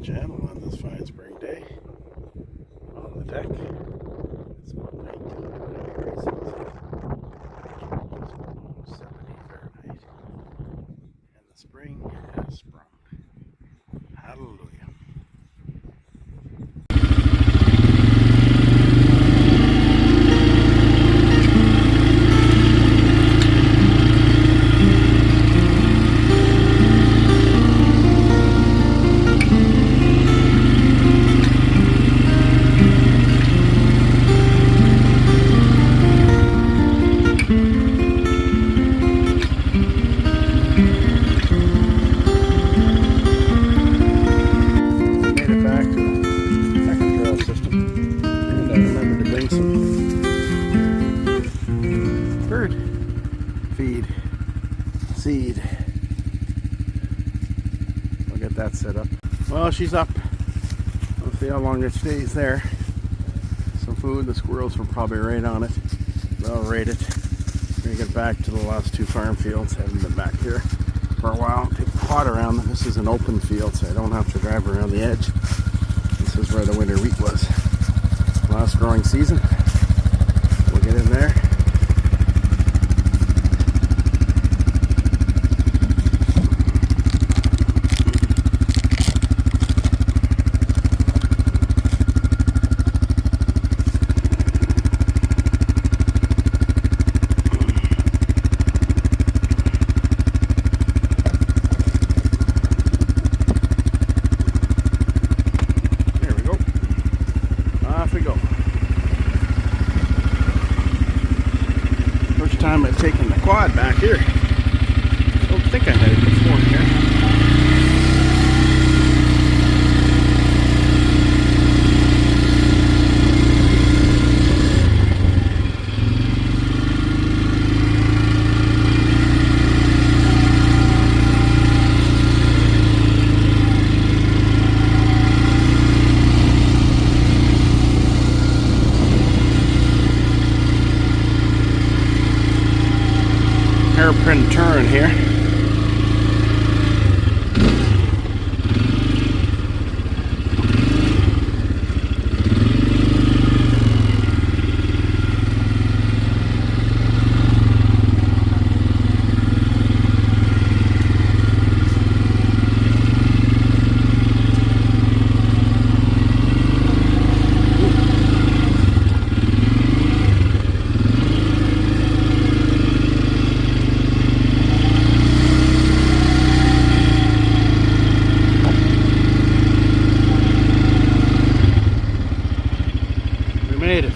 channel on this fine spring day. On the deck, it's about 19 degrees Celsius, which is almost 70 Fahrenheit. And the spring has sprung. Hallelujah. Bird feed seed. We'll get that set up. Well, she's up. We'll see how long it stays there. Some food. The squirrels were probably right on it. They'll rate it. We're gonna get back to the last two farm fields. Haven't been back here for a while. Take the quad around. This is an open field, so I don't have to drive around the edge. This is where the winter wheat was. Last growing season. We'll get in there. Time I've taken the quad back here. I don't think I had it before here. Hairpin turn here. Made it.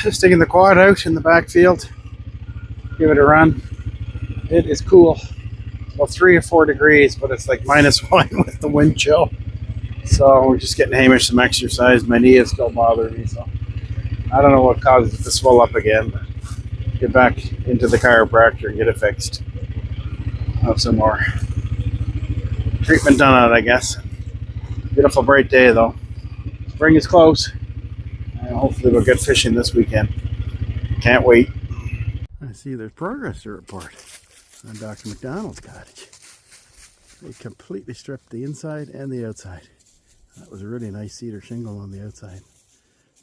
Just taking the quad out in the backfield. Give it a run. It is cool. About 3 or 4 degrees, but it's like -1 with the wind chill. So we're just getting Hamish some exercise. My knee is still bothering me, so I don't know what causes it to swell up again. But get back into the chiropractor and get it fixed. Have some more treatment done on it, I guess. Beautiful bright day though. Spring is close. And hopefully we'll get fishing this weekend. Can't wait. I see there's progress to report on Dr. McDonald's cottage. They completely stripped the inside and the outside. That was a really nice cedar shingle on the outside.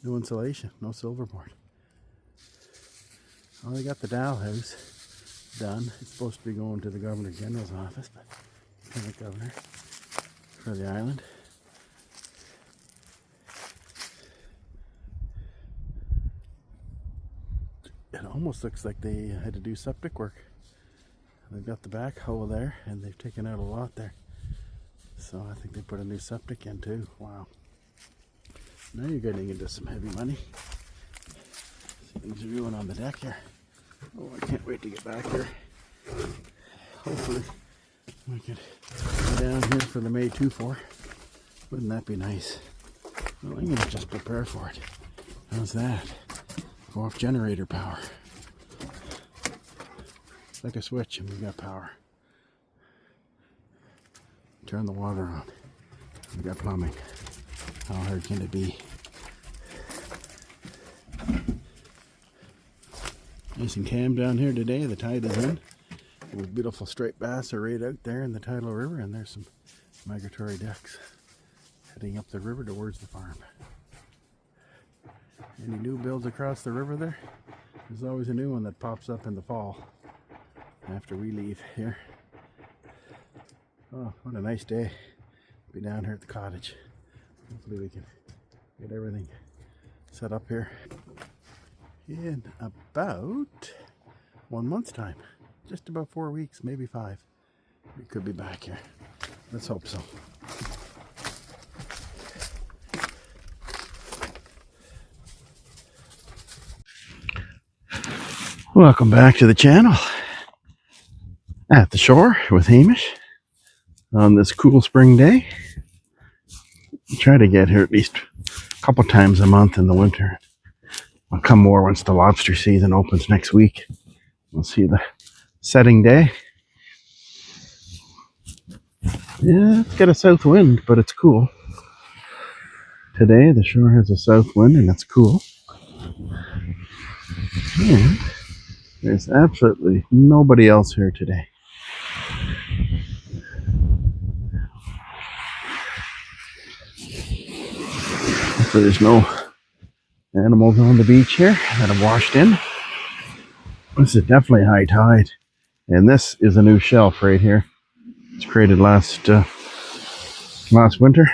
No insulation, no silverboard. Well, they got the dowel house done. It's supposed to be going to the Governor General's office, but Lieutenant Governor for the island. It almost looks like they had to do septic work. They've got the backhoe there and they've taken out a lot there. So I think they put a new septic in too. Wow. Now you're getting into some heavy money. See things are doing on the deck here. Oh, I can't wait to get back here. Hopefully we could go down here for the May 2-4. Wouldn't that be nice? Well, I'm going to just prepare for it. How's that? Go off generator power. Like a switch and we got power. Turn the water on. We got plumbing. How hard can it be? Nice and calm down here today. The tide is in. Those beautiful striped bass are right out there in the tidal river, and there's some migratory ducks heading up the river towards the farm. Any new builds across the river there? There's always a new one that pops up in the fall after we leave here. Oh, what a nice day. Be down here at the cottage. Hopefully we can get everything set up here in about 1 month's time. Just about 4 weeks, maybe 5. We could be back here. Let's hope so. Welcome back to the channel. At the shore with Hamish on this cool spring day. Try to get here at least a couple times a month in the winter. I'll come more once the lobster season opens next week. We'll see the setting day. Yeah, it's got a south wind, but it's cool. Today the shore has a south wind and it's cool. And there's absolutely nobody else here today. So there's no animals on the beach here that have washed in. This is definitely high tide. And this is a new shelf right here. It's created last winter.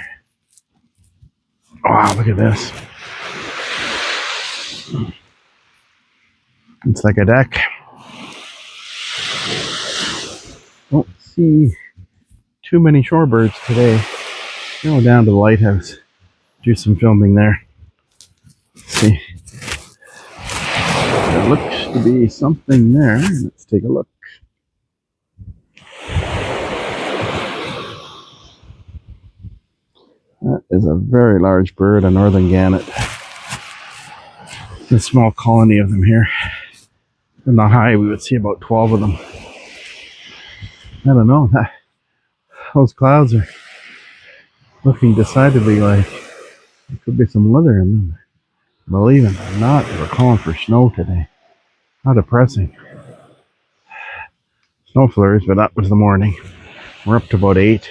Wow, look at this. It's like a deck. Don't see too many shorebirds today. Go down to the lighthouse. Do some filming there. Let's see. There looks to be something there. Let's take a look. That is a very large bird, a northern gannet. A small colony of them here. In the high, we would see about 12 of them. I don't know. Those clouds are looking decidedly like there could be some weather in them. Believe it or not, they were calling for snow today. How depressing. Snow flurries, but that was the morning. We're up to about 8.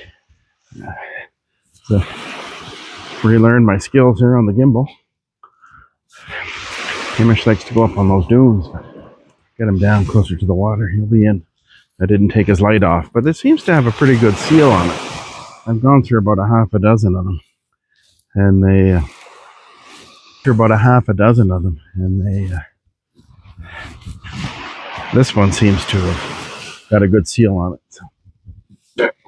So, relearn my skills here on the gimbal. Hamish likes to go up on those dunes, but get him down closer to the water. He'll be in. I didn't take his light off, but it seems to have a pretty good seal on it. I've gone through about a half a dozen of them, and they this one seems to have got a good seal on it. So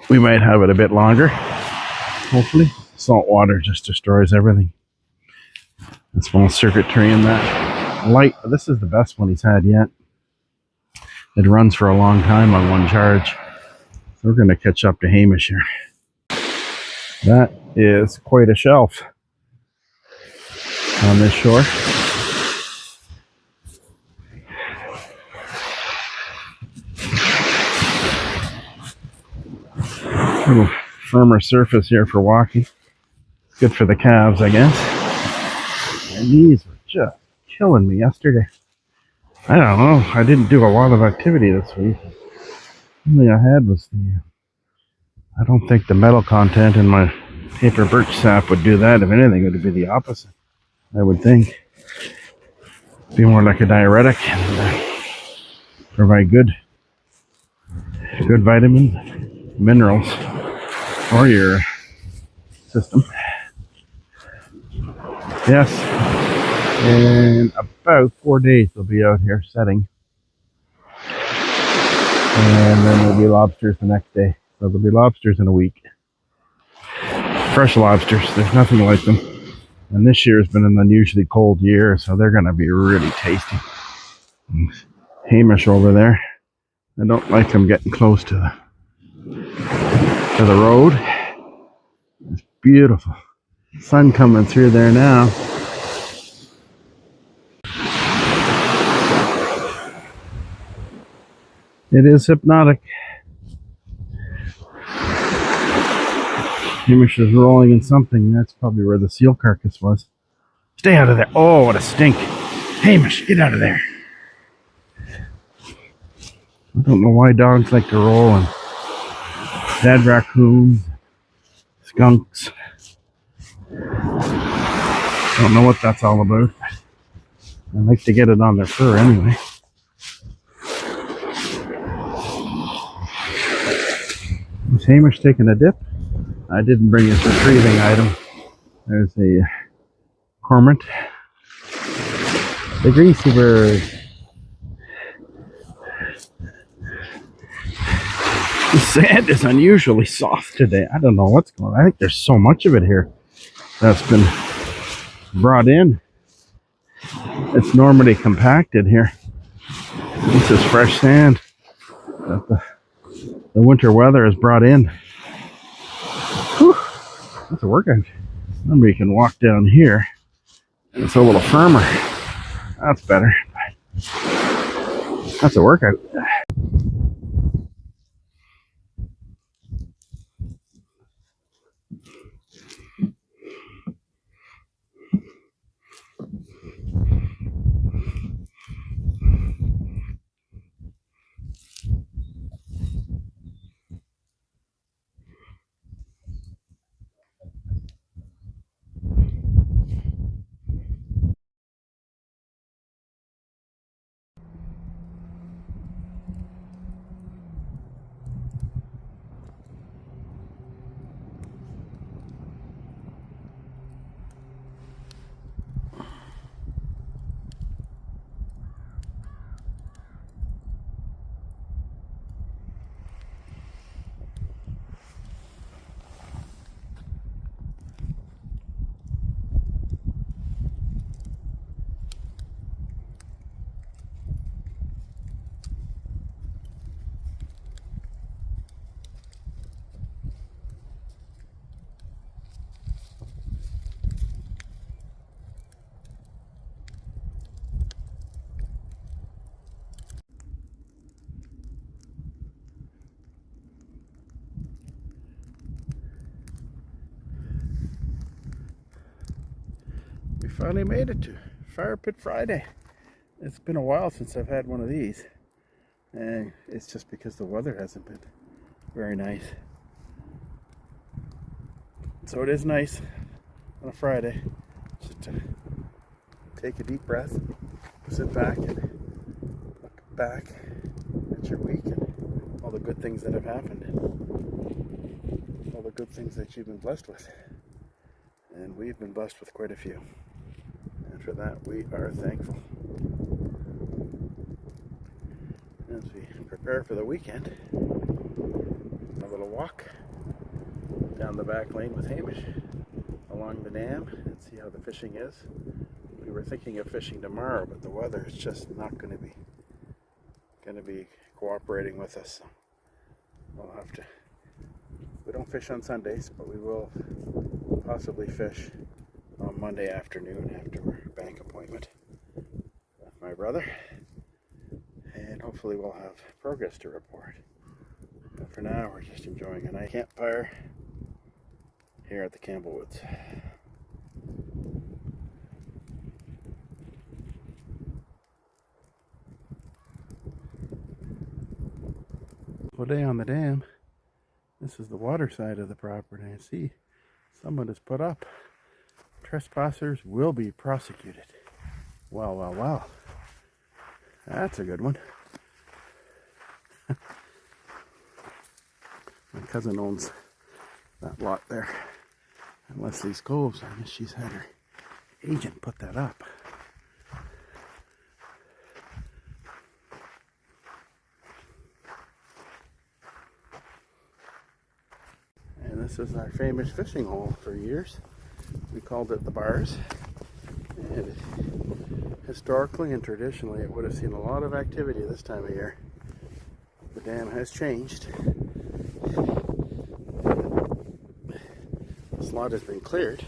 we might have it a bit longer. Hopefully, salt water just destroys everything. A small circuitry in that. light, but this is the best one he's had yet. It runs for a long time on one charge. So we're going to catch up to Hamish here. That is quite a shelf on this shore. A little firmer surface here for walking. Good for the calves, I guess. And these were just killing me yesterday. I don't know. I didn't do a lot of activity this week. The only I had was I don't think the metal content in my paper birch sap would do that. If anything, it would be the opposite, I would think. Be more like a diuretic and provide good vitamins, minerals for your system. Yes, in about 4 days they'll be out here setting, and then there'll be lobsters the next day. So there'll be lobsters in a week. Fresh lobsters, there's nothing like them. And this year has been an unusually cold year, so they're going to be really tasty. And Hamish over there, I don't like him getting close to the road. It's beautiful. Sun coming through there now. It is hypnotic. Hamish is rolling in something. That's probably where the seal carcass was. Stay out of there. Oh, what a stink. Hamish, get out of there. I don't know why dogs like to roll in dead raccoons, skunks. Don't know what that's all about. I like to get it on their fur anyway. Is Hamish taking a dip? I didn't bring his retrieving item. There's a cormorant. The greasy bird. The sand is unusually soft today. I don't know what's going on. I think there's so much of it here that's been brought in. It's normally compacted here. This is fresh sand that the winter weather has brought in. Whew, that's a workout. Remember, you can walk down here and it's a little firmer. That's better. That's a workout. We finally made it to Fire Pit Friday. It's been a while since I've had one of these, and it's just because the weather hasn't been very nice. So it is nice on a Friday just to take a deep breath, sit back and look back at your week and all the good things that have happened, and all the good things that you've been blessed with. And we've been blessed with quite a few. And for that, we are thankful. As we prepare for the weekend, a little walk down the back lane with Hamish along the dam and see how the fishing is. We We were thinking of fishing tomorrow, but the weather is just not going to be cooperating with us. So we'll have to. We don't fish on Sundays, but we will possibly fish on Monday afternoon after our bank appointment with my brother, and hopefully we'll have progress to report. But for now, we're just enjoying a nice campfire here at the Campbellwoods. Day on the dam. This is the water side of the property. I see someone has put up, trespassers will be prosecuted. Well, well, well. That's a good one. My cousin owns that lot there. And Leslie's Coves, I guess she's had her agent put that up. This is our famous fishing hole for years. We called it the Bars. And historically and traditionally, it would have seen a lot of activity this time of year. The dam has changed. This lot has been cleared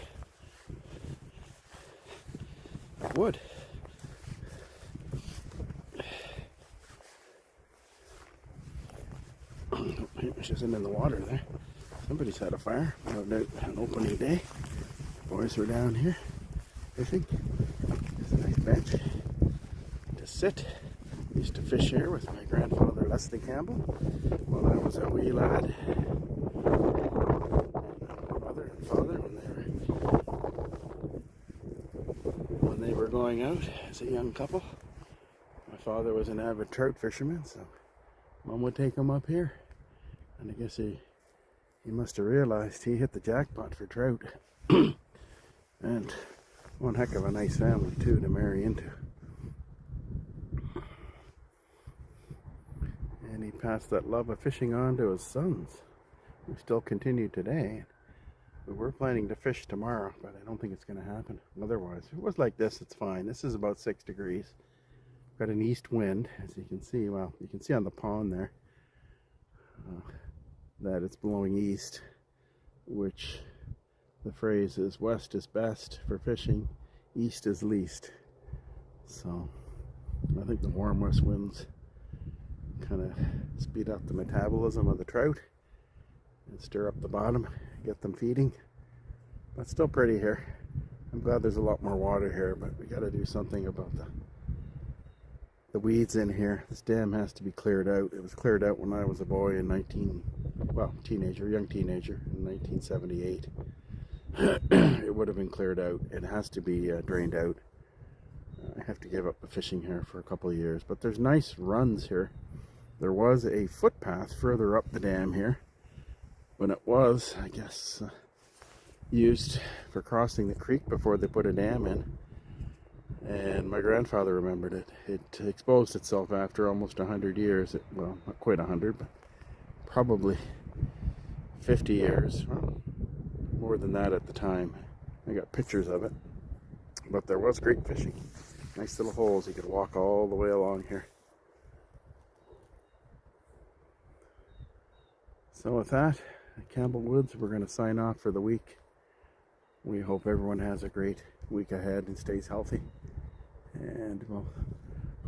of wood. Which isn't in the water there. Somebody's had a fire. We have an opening day. Boys were down here fishing. There's a nice bench to sit. I used to fish here with my grandfather Leslie Campbell when I was a wee lad. My mother and father when they were going out as a young couple. My father was an avid trout fisherman, so Mom would take him up here, and I guess he must have realized he hit the jackpot for trout. And one heck of a nice family too to marry into. And he passed that love of fishing on to his sons, who still continue today. We were planning to fish tomorrow, but I don't think it's going to happen. Otherwise, if it was like this, it's fine. This is about 6 degrees. Got an east wind, as you can see. Well, you can see on the pond there. That it's blowing east, which the phrase is west is best for fishing, east is least. So I think the warm west winds kind of speed up the metabolism of the trout and stir up the bottom, get them feeding. But still pretty here. I'm glad there's a lot more water here, but we got to do something about the weeds in here. This dam has to be cleared out. It was cleared out when I was a boy in young teenager in 1978. It would have been cleared out. It has to be drained out. I have to give up the fishing here for a couple of years, but there's nice runs here. There was a footpath further up the dam here when it was, I guess, used for crossing the creek before they put a dam in. And my grandfather remembered it. It exposed itself after almost 100 years. Well, not quite 100, but probably 50 years. Well, more than that at the time. I got pictures of it. But there was great fishing. Nice little holes. You could walk all the way along here. So with that, at Campbell Woods, we're going to sign off for the week. We hope everyone has a great week ahead and stays healthy. And we'll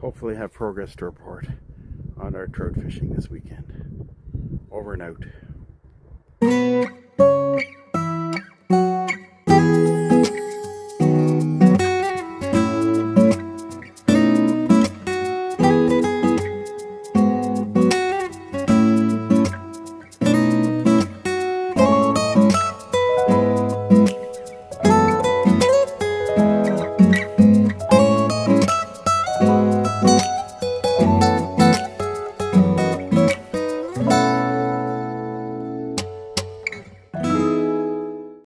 hopefully have progress to report on our trout fishing this weekend. Over and out.